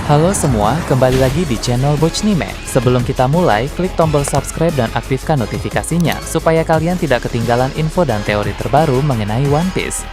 Halo semua, kembali lagi di channel Bochnime. Sebelum kita mulai, klik tombol subscribe dan aktifkan notifikasinya supaya kalian tidak ketinggalan info dan teori terbaru mengenai One Piece.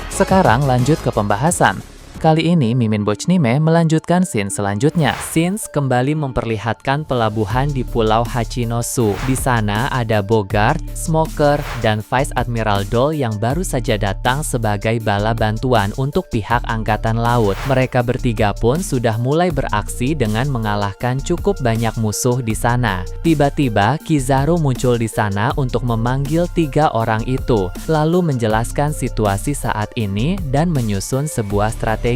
Sekarang lanjut ke pembahasan. Kali ini Mimin Bochnime melanjutkan scene selanjutnya. Scenes kembali memperlihatkan pelabuhan di Pulau Hachinosu. Di sana ada Bogart, Smoker, dan Vice Admiral Dole yang baru saja datang sebagai bala bantuan untuk pihak Angkatan Laut. Mereka bertiga pun sudah mulai beraksi dengan mengalahkan cukup banyak musuh di sana. Tiba-tiba Kizaru muncul di sana untuk memanggil tiga orang itu, lalu menjelaskan situasi saat ini dan menyusun sebuah strategi.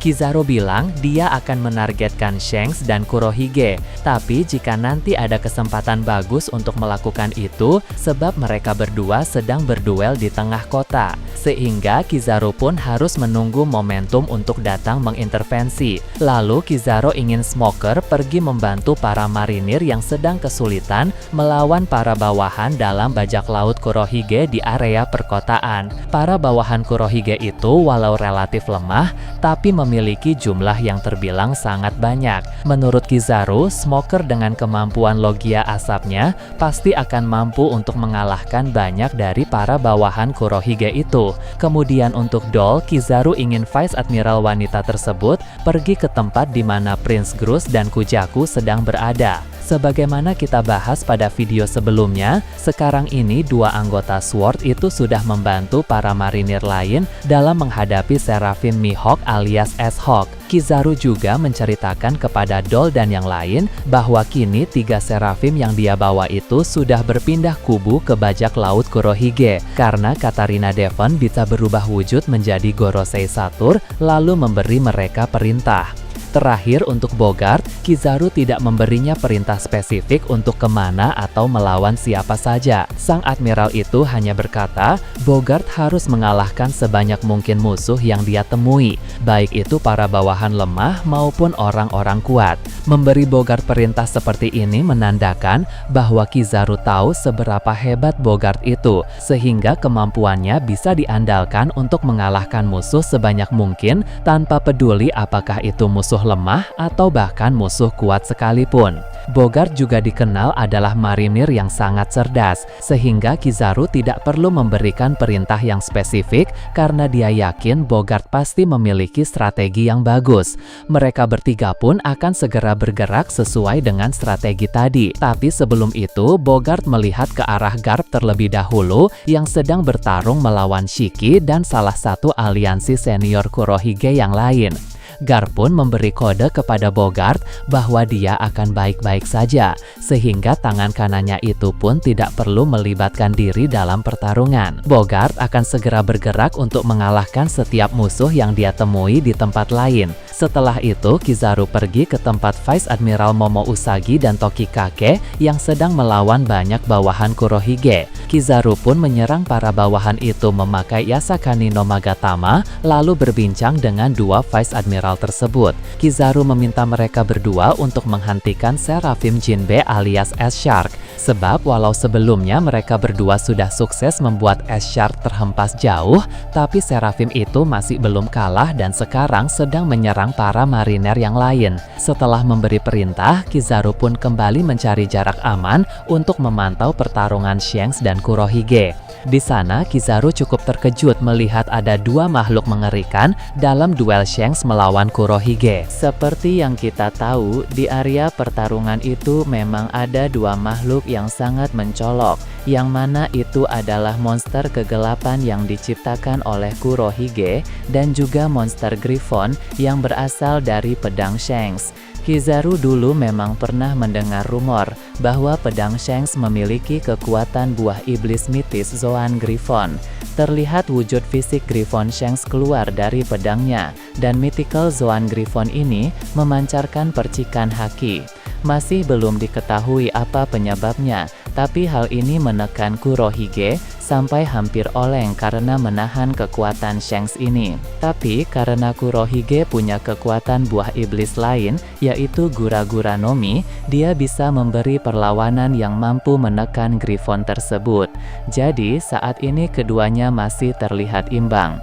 Kizaru bilang dia akan menargetkan Shanks dan Kurohige, tapi jika nanti ada kesempatan bagus untuk melakukan itu, sebab mereka berdua sedang berduel di tengah kota, sehingga Kizaru pun harus menunggu momentum untuk datang mengintervensi. Lalu Kizaru ingin Smoker pergi membantu para marinir yang sedang kesulitan melawan para bawahan dalam bajak laut Kurohige di area perkotaan. Para bawahan Kurohige itu walau relatif lemah, tapi memiliki jumlah yang terbilang sangat banyak. Menurut Kizaru, Smoker dengan kemampuan logia asapnya pasti akan mampu untuk mengalahkan banyak dari para bawahan Kurohige itu. Kemudian untuk Dole, Kizaru ingin Vice Admiral wanita tersebut pergi ke tempat di mana Prince Grus dan Kujaku sedang berada. Sebagaimana kita bahas pada video sebelumnya, sekarang ini dua anggota SWORD itu sudah membantu para marinir lain dalam menghadapi Seraphim Mihawk alias S-Hawk. Kizaru juga menceritakan kepada Dole dan yang lain bahwa kini tiga Seraphim yang dia bawa itu sudah berpindah kubu ke bajak laut Kurohige karena Katarina Devon bisa berubah wujud menjadi Gorosei Satur lalu memberi mereka perintah. Terakhir untuk Bogart, Kizaru tidak memberinya perintah spesifik untuk kemana atau melawan siapa saja. Sang admiral itu hanya berkata, Bogart harus mengalahkan sebanyak mungkin musuh yang dia temui, baik itu para bawahan lemah maupun orang-orang kuat. Memberi Bogart perintah seperti ini menandakan bahwa Kizaru tahu seberapa hebat Bogart itu, sehingga kemampuannya bisa diandalkan untuk mengalahkan musuh sebanyak mungkin tanpa peduli apakah itu musuh lemah atau bahkan musuh kuat sekalipun. Bogart juga dikenal adalah marinir yang sangat cerdas, sehingga Kizaru tidak perlu memberikan perintah yang spesifik karena dia yakin Bogart pasti memiliki strategi yang bagus. Mereka bertiga pun akan segera bergerak sesuai dengan strategi tadi. Tapi sebelum itu, Bogart melihat ke arah Garp terlebih dahulu yang sedang bertarung melawan Shiki dan salah satu aliansi senior Kurohige yang lain. Garp pun memberi kode kepada Bogart bahwa dia akan baik-baik saja, sehingga tangan kanannya itu pun tidak perlu melibatkan diri dalam pertarungan. Bogart akan segera bergerak untuk mengalahkan setiap musuh yang dia temui di tempat lain. Setelah itu, Kizaru pergi ke tempat Vice Admiral Momo Usagi dan Tokikake yang sedang melawan banyak bawahan Kurohige. Kizaru pun menyerang para bawahan itu memakai Yasakani no Magatama, lalu berbincang dengan dua Vice Admiral tersebut. Kizaru meminta mereka berdua untuk menghentikan Seraphim Jinbe alias S-Shark, sebab walau sebelumnya mereka berdua sudah sukses membuat S-Shark terhempas jauh, tapi Seraphim itu masih belum kalah dan sekarang sedang menyerang para mariner yang lain. Setelah memberi perintah, Kizaru pun kembali mencari jarak aman untuk memantau pertarungan Shanks dan Kurohige. Di sana, Kizaru cukup terkejut melihat ada dua makhluk mengerikan dalam duel Shanks melawan Kurohige. Seperti yang kita tahu, di area pertarungan itu memang ada dua makhluk yang sangat mencolok, yang mana itu adalah monster kegelapan yang diciptakan oleh Kurohige dan juga monster Griffon yang berasal dari pedang Shanks. Kizaru dulu memang pernah mendengar rumor bahwa pedang Shanks memiliki kekuatan buah iblis mitis Zoan Griffon. Terlihat wujud fisik Griffon Shanks keluar dari pedangnya, dan mythical Zoan Griffon ini memancarkan percikan haki. Masih belum diketahui apa penyebabnya, tapi hal ini menekan Kurohige sampai hampir oleng karena menahan kekuatan Shanks ini. Tapi karena Kurohige punya kekuatan buah iblis lain, yaitu Gura-Gura no Mi, dia bisa memberi perlawanan yang mampu menekan Griffon tersebut. Jadi saat ini keduanya masih terlihat imbang.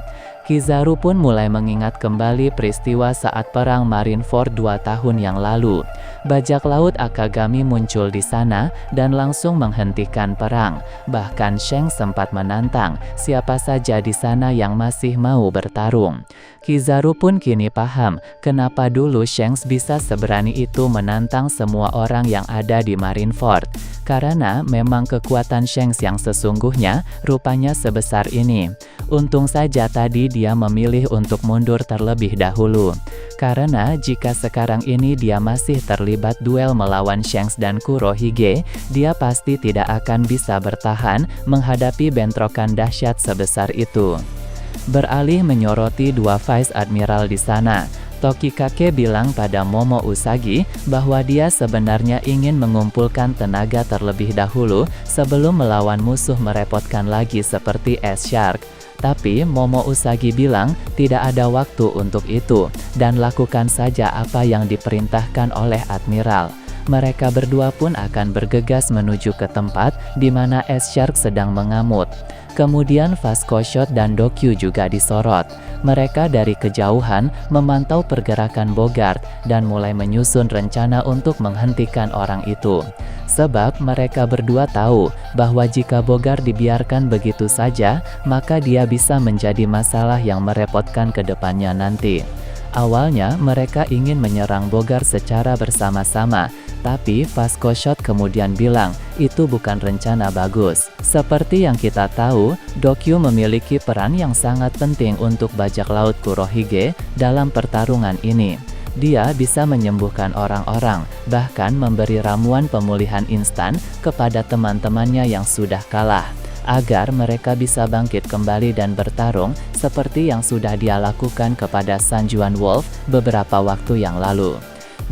Kizaru pun mulai mengingat kembali peristiwa saat perang Marineford 2 tahun yang lalu. Bajak laut Akagami muncul di sana dan langsung menghentikan perang. Bahkan Shanks sempat menantang siapa saja di sana yang masih mau bertarung. Kizaru pun kini paham kenapa dulu Shanks bisa seberani itu menantang semua orang yang ada di Marineford. Karena memang kekuatan Shanks yang sesungguhnya rupanya sebesar ini. Untung saja tadi dia memilih untuk mundur terlebih dahulu. Karena jika sekarang ini dia masih terlibat duel melawan Shanks dan Kurohige, dia pasti tidak akan bisa bertahan menghadapi bentrokan dahsyat sebesar itu. Beralih menyoroti dua Vice Admiral di sana, Tokikake bilang pada Momo Usagi bahwa dia sebenarnya ingin mengumpulkan tenaga terlebih dahulu sebelum melawan musuh merepotkan lagi seperti S-Shark. Tapi Momo Usagi bilang tidak ada waktu untuk itu dan lakukan saja apa yang diperintahkan oleh Admiral. Mereka berdua pun akan bergegas menuju ke tempat di mana S-Shark sedang mengamut. Kemudian Vasco Shot dan Dokyu juga disorot. Mereka dari kejauhan memantau pergerakan Bogart dan mulai menyusun rencana untuk menghentikan orang itu. Sebab mereka berdua tahu bahwa jika Bogart dibiarkan begitu saja, maka dia bisa menjadi masalah yang merepotkan ke depannya nanti. Awalnya mereka ingin menyerang Bogart secara bersama-sama, tapi Vasco Shot kemudian bilang itu bukan rencana bagus. Seperti yang kita tahu, Dokyu memiliki peran yang sangat penting untuk bajak laut Kurohige dalam pertarungan ini. Dia bisa menyembuhkan orang-orang, bahkan memberi ramuan pemulihan instan kepada teman-temannya yang sudah kalah, agar mereka bisa bangkit kembali dan bertarung seperti yang sudah dia lakukan kepada Sanjuan Wolf beberapa waktu yang lalu.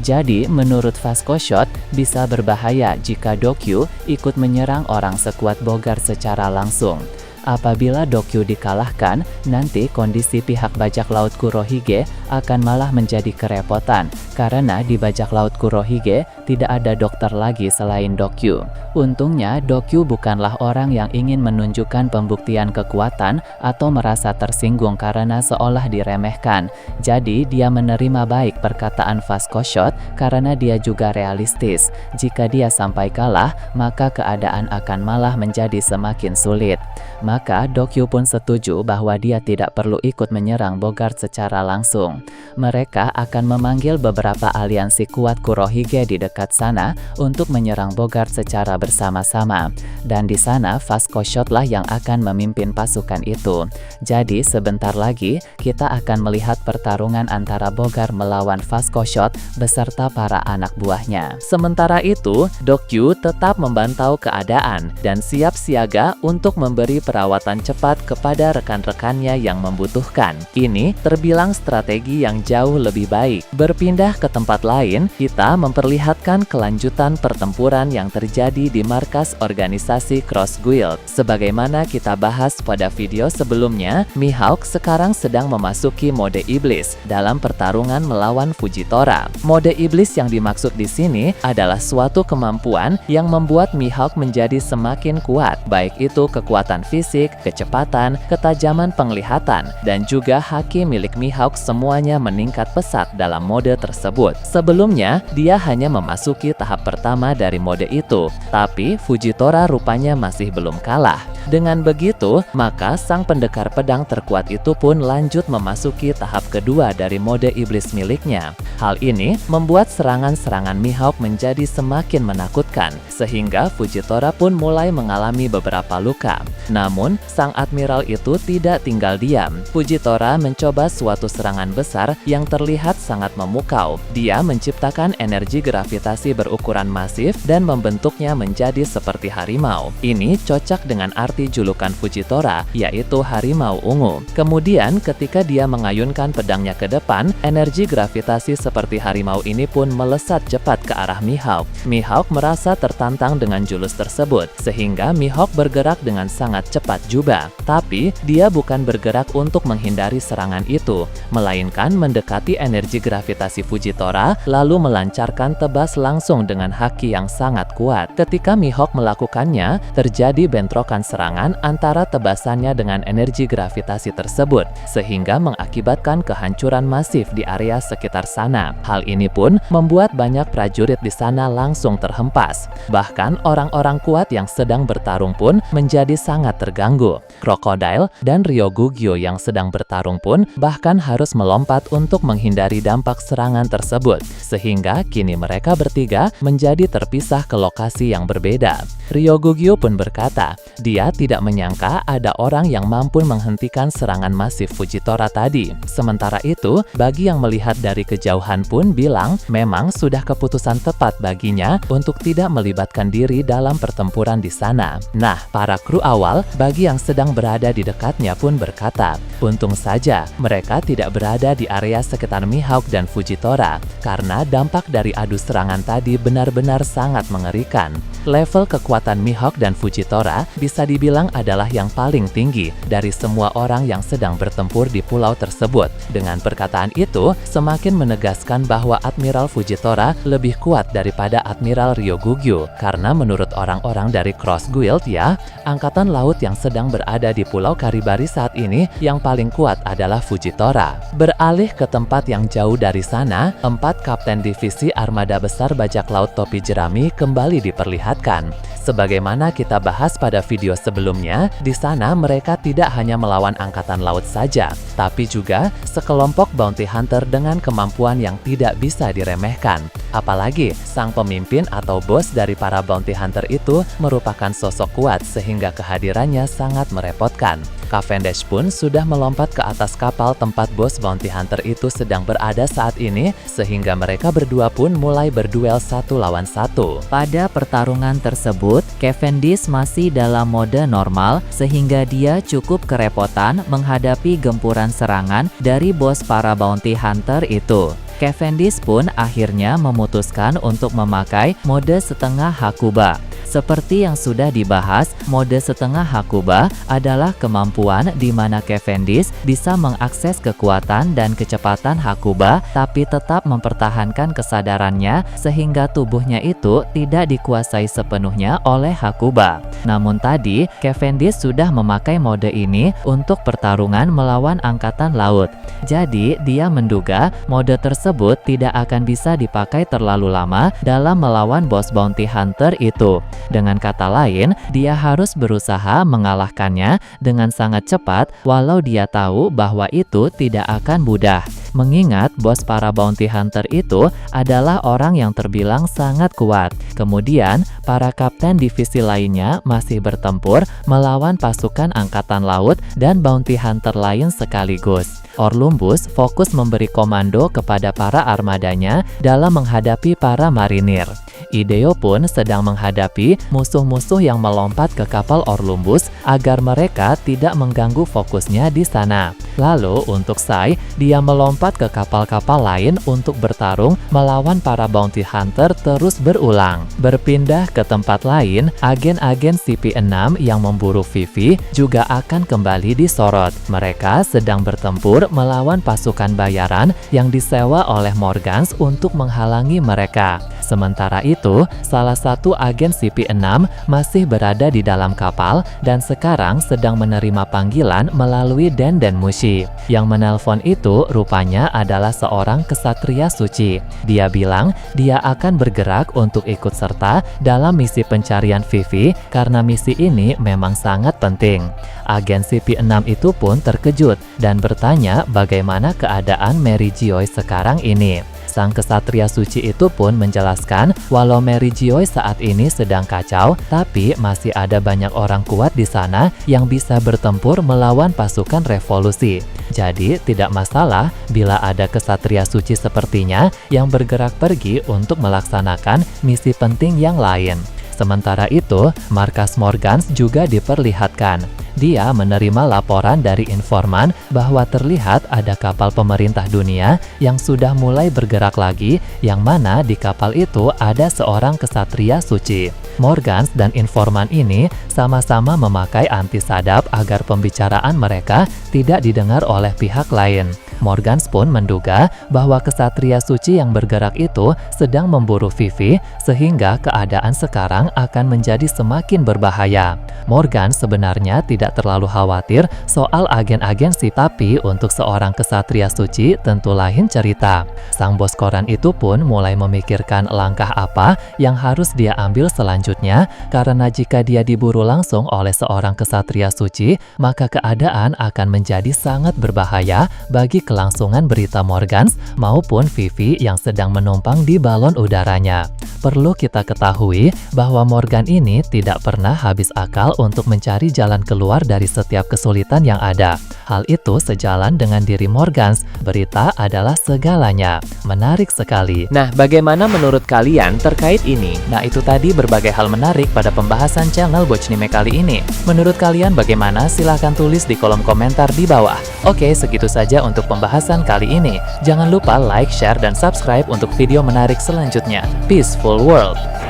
Jadi, menurut Vasco Shot, bisa berbahaya jika Dokyu ikut menyerang orang sekuat Bogart secara langsung. Apabila Dokyu dikalahkan, nanti kondisi pihak bajak laut Kurohige akan malah menjadi kerepotan, karena di bajak laut Kurohige tidak ada dokter lagi selain Dokyu. Untungnya, Dokyu bukanlah orang yang ingin menunjukkan pembuktian kekuatan atau merasa tersinggung karena seolah diremehkan. Jadi, dia menerima baik perkataan Vasco Shot karena dia juga realistis. Jika dia sampai kalah, maka keadaan akan malah menjadi semakin sulit. Maka Dokyu pun setuju bahwa dia tidak perlu ikut menyerang Bogart secara langsung. Mereka akan memanggil beberapa aliansi kuat Kurohige di dekat sana untuk menyerang Bogart secara bersama-sama. Dan di sana Vasco Shot lah yang akan memimpin pasukan itu. Jadi sebentar lagi kita akan melihat pertarungan antara Bogart melawan Vasco Shot beserta para anak buahnya. Sementara itu, Dokyu tetap memantau keadaan dan siap siaga untuk memberi perawatan cepat kepada rekan-rekannya yang membutuhkan. Ini terbilang strategi yang jauh lebih baik. Berpindah ke tempat lain, kita memperlihatkan kelanjutan pertempuran yang terjadi di markas organisasi Cross Guild. Sebagaimana kita bahas pada video sebelumnya, Mihawk sekarang sedang memasuki mode iblis dalam pertarungan melawan Fujitora. Mode iblis yang dimaksud di sini adalah suatu kemampuan yang membuat Mihawk menjadi semakin kuat, baik itu kekuatan fisik, kecepatan, ketajaman penglihatan, dan juga haki milik Mihawk semuanya meningkat pesat dalam mode tersebut. Sebelumnya, dia hanya memasuki tahap pertama dari mode itu, tapi Fujitora rupanya masih belum kalah. Dengan begitu, maka sang pendekar pedang terkuat itu pun lanjut memasuki tahap kedua dari mode iblis miliknya. Hal ini membuat serangan-serangan Mihawk menjadi semakin menakutkan, sehingga Fujitora pun mulai mengalami beberapa luka. Namun, sang admiral itu tidak tinggal diam. Fujitora mencoba suatu serangan besar yang terlihat sangat memukau. Dia menciptakan energi gravitasi berukuran masif dan membentuknya menjadi seperti harimau. Ini cocok dengan arti julukan Fujitora, yaitu harimau ungu. Kemudian, ketika dia mengayunkan pedangnya ke depan, energi gravitasi seperti harimau ini pun melesat cepat ke arah Mihawk. Mihawk merasa tertantang dengan jurus tersebut, sehingga Mihawk bergerak dengan sangat cepat 4 jubah. Tapi, dia bukan bergerak untuk menghindari serangan itu, melainkan mendekati energi gravitasi Fujitora, lalu melancarkan tebas langsung dengan haki yang sangat kuat. Ketika Mihawk melakukannya, terjadi bentrokan serangan antara tebasannya dengan energi gravitasi tersebut, sehingga mengakibatkan kehancuran masif di area sekitar sana. Hal ini pun membuat banyak prajurit di sana langsung terhempas. Bahkan orang-orang kuat yang sedang bertarung pun menjadi sangat terganggu. Crocodile dan Ryogugyo yang sedang bertarung pun bahkan harus melompat untuk menghindari dampak serangan tersebut, sehingga kini mereka bertiga menjadi terpisah ke lokasi yang berbeda. Ryogugyo pun berkata, dia tidak menyangka ada orang yang mampu menghentikan serangan masif Fujitora tadi. Sementara itu, bagi yang melihat dari kejauhan pun bilang memang sudah keputusan tepat baginya untuk tidak melibatkan diri dalam pertempuran di sana. Nah, para kru awal bagi yang sedang berada di dekatnya pun berkata, untung saja mereka tidak berada di area sekitar Mihawk dan Fujitora, karena dampak dari adu serangan tadi benar-benar sangat mengerikan. Level kekuatan Mihawk dan Fujitora bisa dibilang adalah yang paling tinggi dari semua orang yang sedang bertempur di pulau tersebut. Dengan perkataan itu, semakin menegaskan bahwa Admiral Fujitora lebih kuat daripada Admiral Ryogugyo, karena menurut orang-orang dari Cross Guild ya, angkatan laut yang sedang berada di Pulau Karibari saat ini yang paling kuat adalah Fujitora. Beralih ke tempat yang jauh dari sana, 4 kapten divisi armada besar bajak laut topi jerami kembali diperlihatkan. Sebagaimana kita bahas pada video sebelumnya, di sana mereka tidak hanya melawan angkatan laut saja, tapi juga sekelompok bounty hunter dengan kemampuan yang tidak bisa diremehkan. Apalagi, sang pemimpin atau bos dari para bounty hunter itu merupakan sosok kuat sehingga kehadirannya sangat merepotkan. Cavendish pun sudah melompat ke atas kapal tempat bos bounty hunter itu sedang berada saat ini, sehingga mereka berdua pun mulai berduel 1 lawan 1. Pada pertarungan tersebut, Cavendish masih dalam mode normal, sehingga dia cukup kerepotan menghadapi gempuran serangan dari bos para bounty hunter itu. Cavendish pun akhirnya memutuskan untuk memakai mode setengah Hakuba. Seperti yang sudah dibahas, mode setengah Hakuba adalah kemampuan di mana Cavendish bisa mengakses kekuatan dan kecepatan Hakuba, tapi tetap mempertahankan kesadarannya sehingga tubuhnya itu tidak dikuasai sepenuhnya oleh Hakuba. Namun tadi, Cavendish sudah memakai mode ini untuk pertarungan melawan angkatan laut. Jadi, dia menduga mode tersebut tidak akan bisa dipakai terlalu lama dalam melawan bos bounty hunter itu. Dengan kata lain, dia harus berusaha mengalahkannya dengan sangat cepat, walau dia tahu bahwa itu tidak akan mudah. Mengingat bos para bounty hunter itu adalah orang yang terbilang sangat kuat. Kemudian, para kapten divisi lainnya masih bertempur melawan pasukan angkatan laut dan bounty hunter lain sekaligus. Orlumbus fokus memberi komando kepada para armadanya dalam menghadapi para marinir. Ideo pun sedang menghadapi musuh-musuh yang melompat ke kapal Orlumbus agar mereka tidak mengganggu fokusnya di sana. Lalu untuk Sai, dia melompat ke kapal-kapal lain untuk bertarung melawan para bounty hunter terus berulang. Berpindah ke tempat lain, agen-agen CP6 yang memburu Vivi juga akan kembali disorot. Mereka sedang bertempur melawan pasukan bayaran yang disewa oleh Morgans untuk menghalangi mereka. Sementara itu, salah satu agen CP6 masih berada di dalam kapal dan sekarang sedang menerima panggilan melalui Denden Mushi. Yang menelpon itu rupanya adalah seorang kesatria suci. Dia bilang dia akan bergerak untuk ikut serta dalam misi pencarian Vivi karena misi ini memang sangat penting. Agen CP6 itu pun terkejut dan bertanya bagaimana keadaan Mary Joy sekarang ini. Sang kesatria suci itu pun menjelaskan walau Mary Joy saat ini sedang kacau, tapi masih ada banyak orang kuat di sana yang bisa bertempur melawan pasukan revolusi. Jadi tidak masalah bila ada kesatria suci sepertinya yang bergerak pergi untuk melaksanakan misi penting yang lain. Sementara itu, markas Morgans juga diperlihatkan. Dia menerima laporan dari informan bahwa terlihat ada kapal pemerintah dunia yang sudah mulai bergerak lagi, yang mana di kapal itu ada seorang kesatria suci. Morgans dan informan ini sama-sama memakai antisadap agar pembicaraan mereka tidak didengar oleh pihak lain. Morgans pun menduga bahwa kesatria suci yang bergerak itu sedang memburu Vivi, sehingga keadaan sekarang akan menjadi semakin berbahaya. Morgans sebenarnya tidak terlalu khawatir soal agen-agen sih, tapi untuk seorang kesatria suci tentu lain cerita. Sang bos koran itu pun mulai memikirkan langkah apa yang harus dia ambil selanjutnya, karena jika dia diburu langsung oleh seorang kesatria suci, maka keadaan akan menjadi sangat berbahaya bagi kelangsungan berita Morgans maupun Vivi yang sedang menumpang di balon udaranya. Perlu kita ketahui bahwa Morgan ini tidak pernah habis akal untuk mencari jalan keluar dari setiap kesulitan yang ada. Hal itu sejalan dengan diri Morgans, berita adalah segalanya. Menarik sekali. Nah, bagaimana menurut kalian terkait ini? Nah, itu tadi berbagai hal menarik pada pembahasan channel Bochnime kali ini. Menurut kalian bagaimana? Silahkan tulis di kolom komentar di bawah. Oke, segitu saja untuk pembahasan kali ini. Jangan lupa like, share, dan subscribe untuk video menarik selanjutnya. Peaceful World.